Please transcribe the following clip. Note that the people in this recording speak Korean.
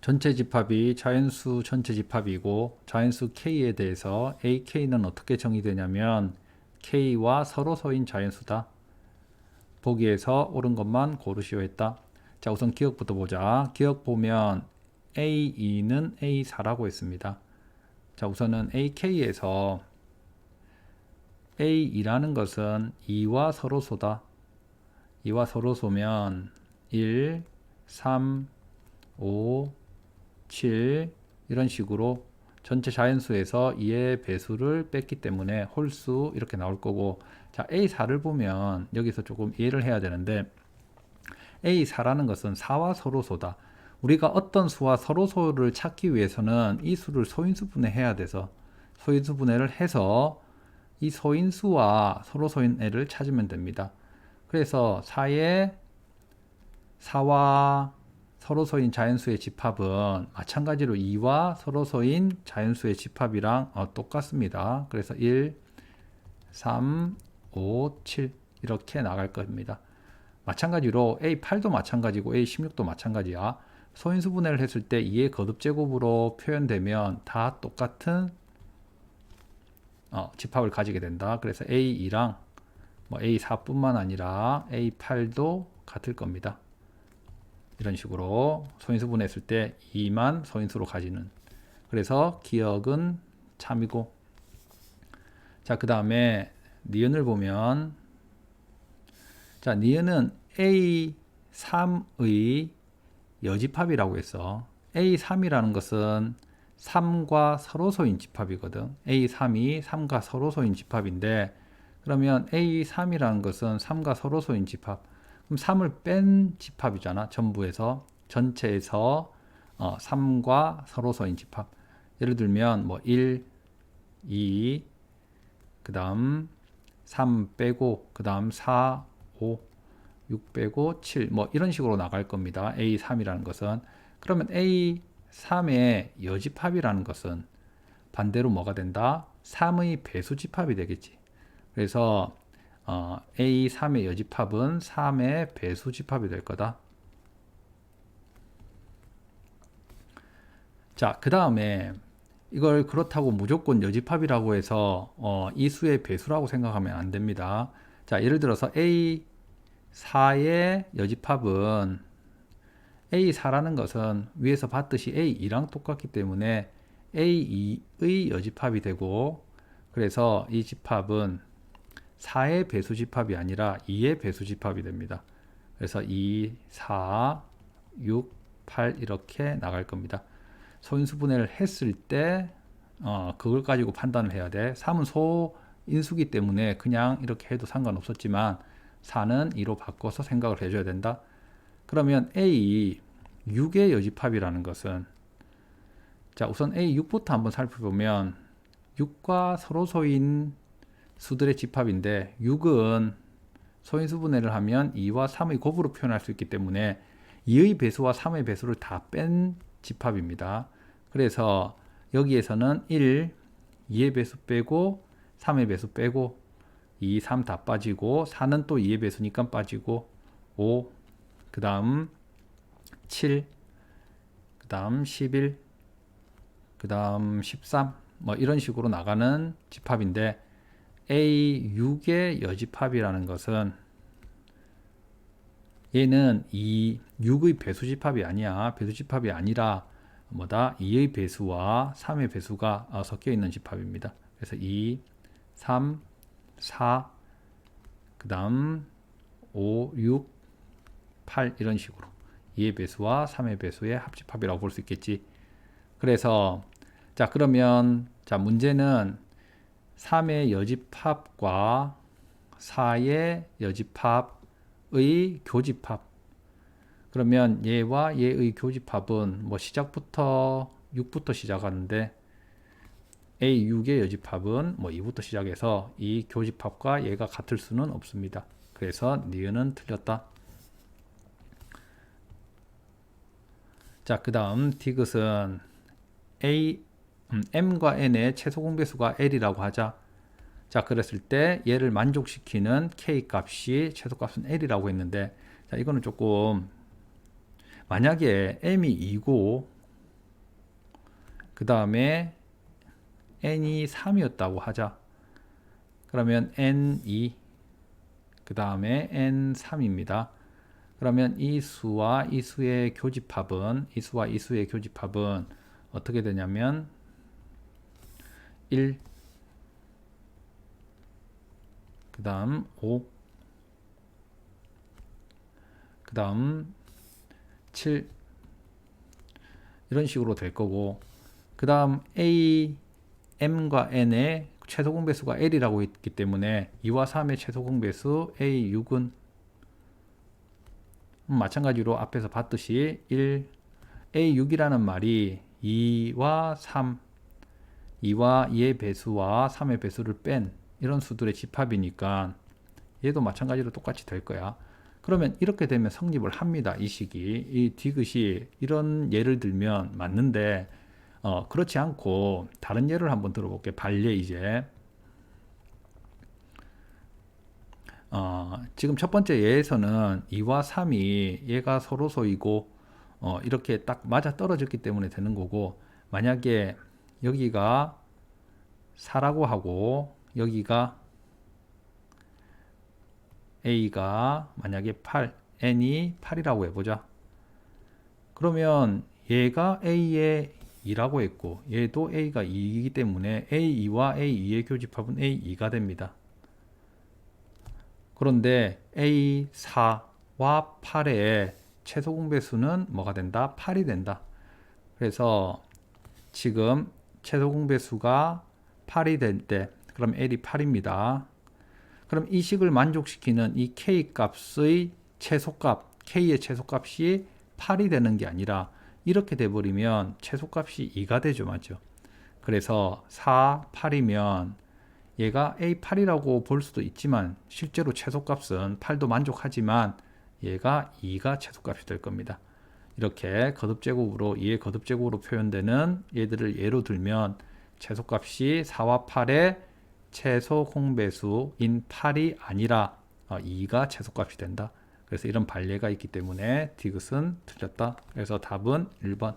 전체 집합이 자연수 전체 집합이고 자연수 K에 대해서 AK는 어떻게 정의되냐면 K와 서로소인 자연수다. 보기에서 옳은 것만 고르시오 했다. 자, 우선 기억부터 보자. 기억 보면 A2는 A4라고 했습니다. 자, 우선은 AK에서 A2라는 것은 2와 서로소다. 2와 서로소면 1, 3, 5, 7 이런 식으로 전체 자연수에서 2의 배수를 뺐기 때문에 홀수 이렇게 나올 거고, 자, A4를 보면 여기서 조금 이해를 해야 되는데 A4라는 것은 4와 서로소다. 우리가 어떤 수와 서로소를 찾기 위해서는 이 수를 소인수분해해야 돼서 소인수분해를 해서 이 소인수와 서로소인애를 찾으면 됩니다. 그래서 4와 서로소인 자연수의 집합은 마찬가지로 2와 서로소인 자연수의 집합이랑 똑같습니다. 그래서 1, 3, 5, 7 이렇게 나갈 겁니다. 마찬가지로 A8도 마찬가지고 A16도 마찬가지야. 소인수분해를 했을 때 2의 거듭제곱으로 표현되면 다 똑같은 집합을 가지게 된다. 그래서 A2랑 A4뿐만 아니라 A8도 같을 겁니다. 이런 식으로 소인수분해 했을 때 2만 소인수로 가지는. 그래서 기억은 참이고. 자, 그 다음에 니은을 보면, 자, 니은은 A3의 여집합이라고 했어. A3이라는 것은 3과 서로소인 집합이거든. A3이 3과 서로소인 집합인데, 그러면 A3이라는 것은 3과 서로소인 집합. 그럼 3을 뺀 집합이잖아. 전부에서 전체에서 3과 서로소인 집합. 예를 들면 1, 2, 그 다음 3 빼고 그 다음 4, 5, 6 빼고 7 이런 식으로 나갈 겁니다. A3이라는 것은. 그러면 A3의 여집합이라는 것은 반대로 뭐가 된다? 3의 배수집합이 되겠지. 그래서 A3의 여집합은 3의 배수집합이 될 거다. 자, 그 다음에 이걸 그렇다고 무조건 여집합이라고 해서 이 수의 배수라고 생각하면 안 됩니다. 자, 예를 들어서 A4의 여집합은 A4라는 것은 위에서 봤듯이 A2랑 똑같기 때문에 A2의 여집합이 되고, 그래서 이 집합은 4의 배수집합이 아니라 2의 배수집합이 됩니다. 그래서 2, 4, 6, 8 이렇게 나갈 겁니다. 소인수분해를 했을 때 그걸 가지고 판단을 해야 돼. 3은 소인수기 때문에 그냥 이렇게 해도 상관없었지만 4는 2로 바꿔서 생각을 해줘야 된다. 그러면 A 6의 여집합이라는 것은, 자, 우선 A6부터 한번 살펴보면 6과 서로소인 수들의 집합인데 6은 소인수분해를 하면 2와 3의 곱으로 표현할 수 있기 때문에 2의 배수와 3의 배수를 다 뺀 집합입니다. 그래서 여기에서는 1, 2의 배수 빼고 3의 배수 빼고 2, 3 다 빠지고 4는 또 2의 배수니까 빠지고 5, 그 다음 7, 그 다음 11, 그 다음 13 이런 식으로 나가는 집합인데, A6의 여집합이라는 것은 얘는 6의 배수집합이 아니야. 배수집합이 아니라 2의 배수와 3의 배수가 섞여 있는 집합입니다. 그래서 2, 3, 4, 그 다음 5, 6, 8 이런 식으로 2의 배수와 3의 배수의 합집합이라고 볼 수 있겠지. 그래서 자, 그러면 자, 문제는 3의 여집합과 4의 여집합의 교집합. 그러면 얘와 얘의 교집합은 시작부터 6부터 시작하는데 A6의 여집합은 2부터 시작해서 이 교집합과 얘가 같을 수는 없습니다. 그래서 니은은 틀렸다. 자, 그 다음 디귿은 m과 n의 최소 공배수가 l이라고 하자. 자, 그랬을 때 얘를 만족시키는 k 값이 최소값은 l이라고 했는데, 자, 이거는 조금, 만약에 m이 2고 그 다음에 n이 3이었다고 하자. 그러면 n2, 그 다음에 n3입니다. 그러면 이 수와 이 수의 교집합은, 이 수와 이 수의 교집합은 어떻게 되냐면 1, 그 다음 5, 그 다음 7, 이런 식으로 될 거고, 그 다음 a, m과 n의 최소 공배수가 l이라고 있기 때문에 2와 3의 최소 공배수 a6은 마찬가지로 앞에서 봤듯이 1, a6이라는 말이 2와 3, 2와 2의 배수와 3의 배수를 뺀 이런 수들의 집합이니까 얘도 마찬가지로 똑같이 될 거야. 그러면 이렇게 되면 성립을 합니다. 이 식이. 이 디귿이 이런 예를 들면 맞는데 그렇지 않고 다른 예를 한번 들어볼게. 발예 이제. 지금 첫 번째 예에서는 2와 3이 얘가 서로소이고 이렇게 딱 맞아 떨어졌기 때문에 되는 거고, 만약에 여기가 4라고 하고 여기가 A가 만약에 8, N이 8이라고 해보자. 그러면 얘가 A의 2라고 했고 얘도 A가 2이기 때문에 A2와 A2의 교집합은 A2가 됩니다. 그런데 A4와 8의 최소 공배수는 뭐가 된다? 8이 된다. 그래서 지금 최소 공배수가 8이 될 때 그럼 L이 8입니다. 그럼 이 식을 만족시키는 이 K 값의 최소값, K의 최소값이 8이 되는 게 아니라 이렇게 돼버리면 최소값이 2가 되죠. 맞죠? 그래서 4, 8이면 얘가 A8이라고 볼 수도 있지만 실제로 최소값은 8도 만족하지만 얘가 2가 최소값이 될 겁니다. 이렇게 거듭제곱으로 2의 거듭제곱으로 표현되는 얘들을 예로 들면 최소값이 4와 8의 최소 공배수인 8이 아니라 2가 최소값이 된다. 그래서 이런 반례가 있기 때문에 디귿은 틀렸다. 그래서 답은 1번.